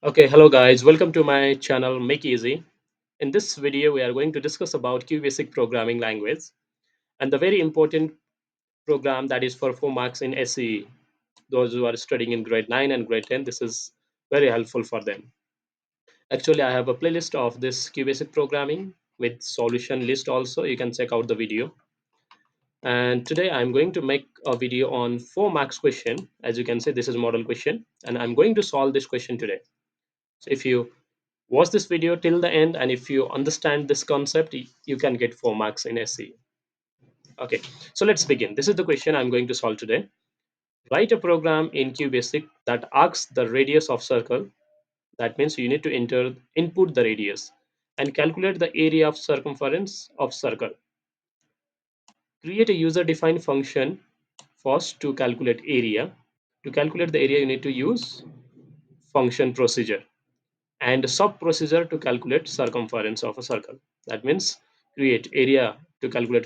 Okay, hello guys, welcome to my channel MakeEasy. In this video, we are going to discuss about QBasic programming language and the very important program that is for 4 marks in SE. Those who are studying in grade 9 and grade 10, this is very helpful for them. Actually, I have a playlist of this QBasic programming with solution list also. You can check out the video. And today I'm going to make a video on 4 marks question. As you can see, this is model question and I'm going to solve this question today. So if you watch this video till the end and if you understand this concept, you can get 4 marks in SE. Okay, so let's begin. This is the question I'm going to solve today. Write a program in QBasic that asks the radius of circle. That means you need to input the radius and calculate the area of circumference of circle. Create a user defined function first to calculate area. To calculate the area, you need to use function procedure and sub procedure to calculate circumference of a circle. That means create area to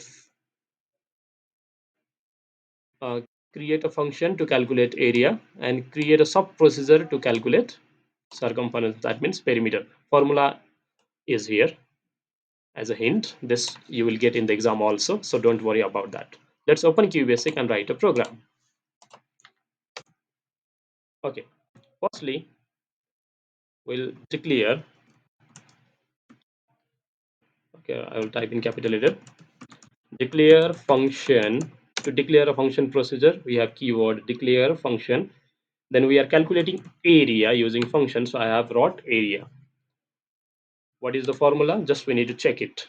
uh, create a function to calculate area and create a sub procedure to calculate circumference. That means perimeter. Formula is here as a hint. This you will get in the exam also, so don't worry about that. Let's open QBasic and write a program. Okay, firstly we'll declare. Okay, I will type in capital letter. Declare function. To declare a function procedure, we have keyword declare function. Then we are calculating area using function. So I have wrote area. What is the formula? Just we need to check it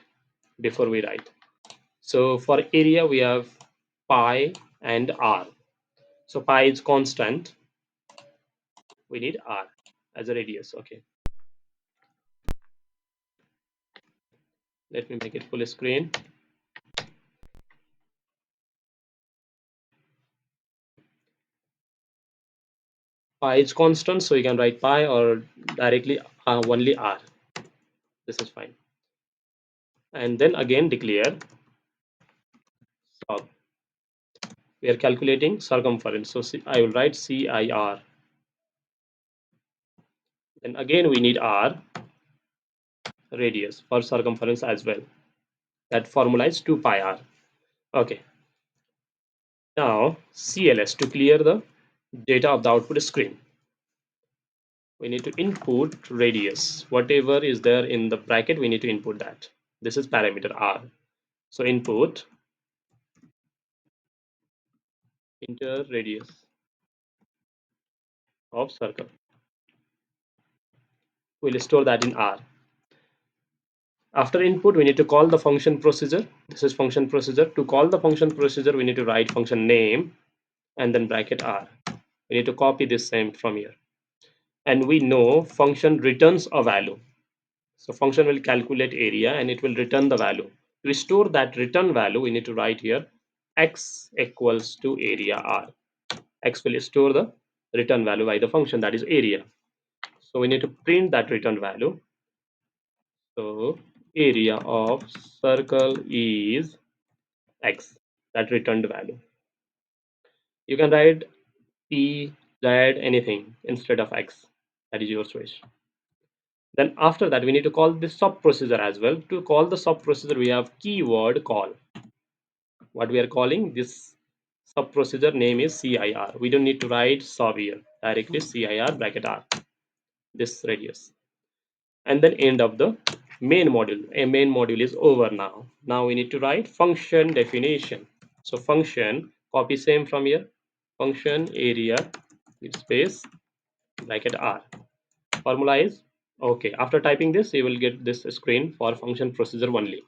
before we write. So for area, we have pi and r. So pi is constant. We need r as a radius. Okay. Let me make it full screen. Pi is constant, so you can write pi or directly only r. This is fine. And then again declare sub. We are calculating circumference. So I will write CIR. Then again we need R radius for circumference as well. That formula is 2 pi R. Okay. Now CLS to clear the data of the output screen. We need to input radius. Whatever is there in the bracket, we need to input that. This is parameter R. So input inter radius of circle. We'll store that in R. After input, we need to call the function procedure. This is function procedure. To call the function procedure, we need to write function name and then bracket R. We need to copy this same from here. And we know function returns a value. So function will calculate area and it will return the value. To store that return value, we need to write here x equals to area R. X will store the return value by the function, that is area. So we need to print that return value. So area of circle is x, that returned value. You can write p, z, anything instead of x. That is your choice. Then after that, we need to call this sub procedure as well. To call the sub procedure, we have keyword call. What we are calling this sub procedure name is CIR. We don't need to write sub here. Directly CIR bracket R. This radius. And then end of the main module. A main module is over now. Now we need to write function definition. So function, copy same from here. Function area with space bracket R. Formula is okay. After typing this, you will get this screen for function procedure only.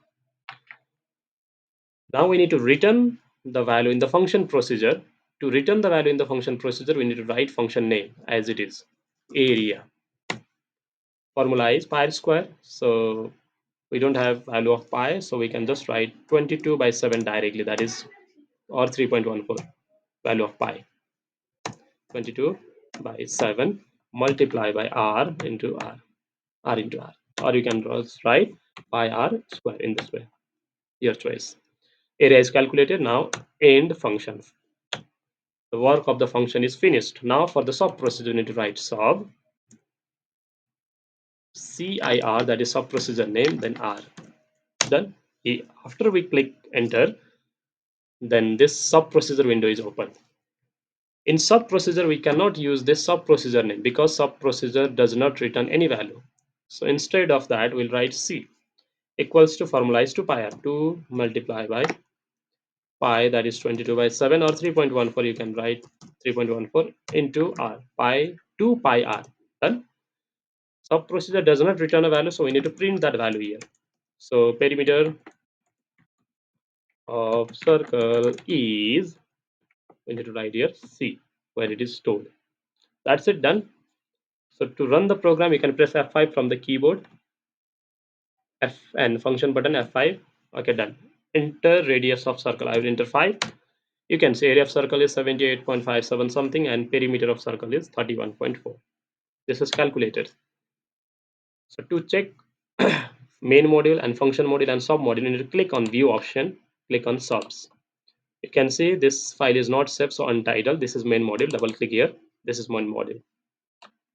Now we need to return the value in the function procedure. To return the value in the function procedure, we need to write function name as it is area. Formula is pi square. So we don't have value of pi, so we can just write 22 by 7 directly, that is or 3.14 value of pi. 22 by 7 multiply by r into r into r, or you can just write pi r square in this way, your choice. Area is calculated. Now end function. The work of the function is finished. Now for the sub procedure, you need to write sub CIR, that is sub procedure name, then R. Done. After we click enter, then this sub procedure window is open. In sub procedure, we cannot use this sub procedure name because sub procedure does not return any value. So instead of that, we'll write C equals to formalize to pi r, 2 multiply by pi, that is 22 by 7, or 3.14, you can write 3.14 into r, pi 2 pi r. Done. Sub procedure does not return a value, so we need to print that value here. So perimeter of circle is, we need to write here C, where it is stored. That's it, done. So to run the program, you can press F5 from the keyboard, F and function button F5. Okay, done. Enter radius of circle. I will enter 5. You can see area of circle is 78.57 something and perimeter of circle is 31.4. This is calculated. So to check main module and function module and sub module, you need to click on view option, click on subs. You can see this file is not saved, so untitled. This is main module. Double click here. This is main module.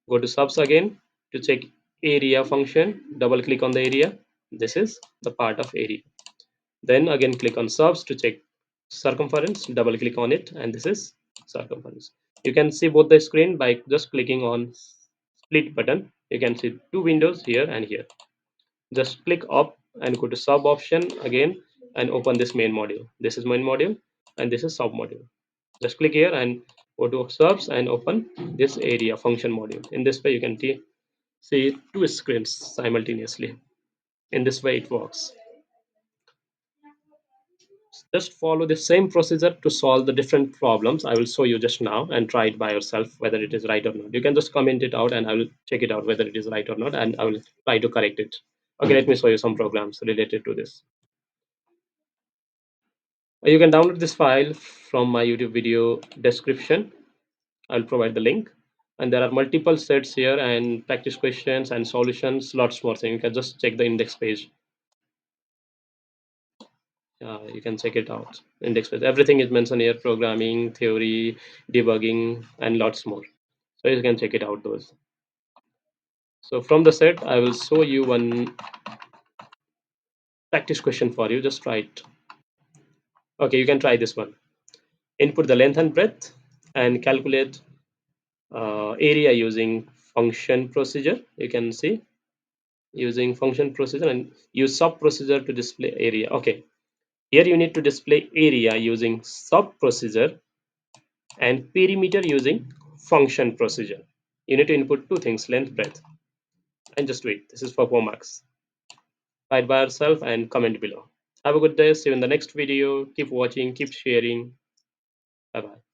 Go to subs again to check area function. Double click on the area. This is the part of area. Then again click on subs to check circumference. Double click on it, and this is circumference. You can see both the screen by just clicking on split button. You can see two windows here and here. Just click up and go to sub option again and open this main module. This is main module and this is sub module. Just click here and go to subs and open this area function module. In this way you can see two screens simultaneously. In this way it works. Just follow the same procedure to solve the different problems. I will show you just now and try it by yourself whether it is right or not. You can just comment it out and I will check it out whether it is right or not, and I will try to correct it. Okay, let me show you some programs related to this. You can download this file from my YouTube video description. I'll provide the link. And there are multiple sets here and practice questions and solutions, lots more things. You can just check the index page. You can check it out. Index page. Everything is mentioned here: programming, theory, debugging, and lots more. So you can check it out those. So from the set, I will show you one practice question for you. Just try it. Okay, you can try this one. Input the length and breadth and calculate area using function procedure. You can see using function procedure and use sub procedure to display area. Okay, here you need to display area using sub procedure and perimeter using function procedure. You need to input two things, length, breadth, and just wait. This is for 4 marks. Try it by yourself and comment below. Have a good day. See you in the next video. Keep watching, keep sharing. Bye bye.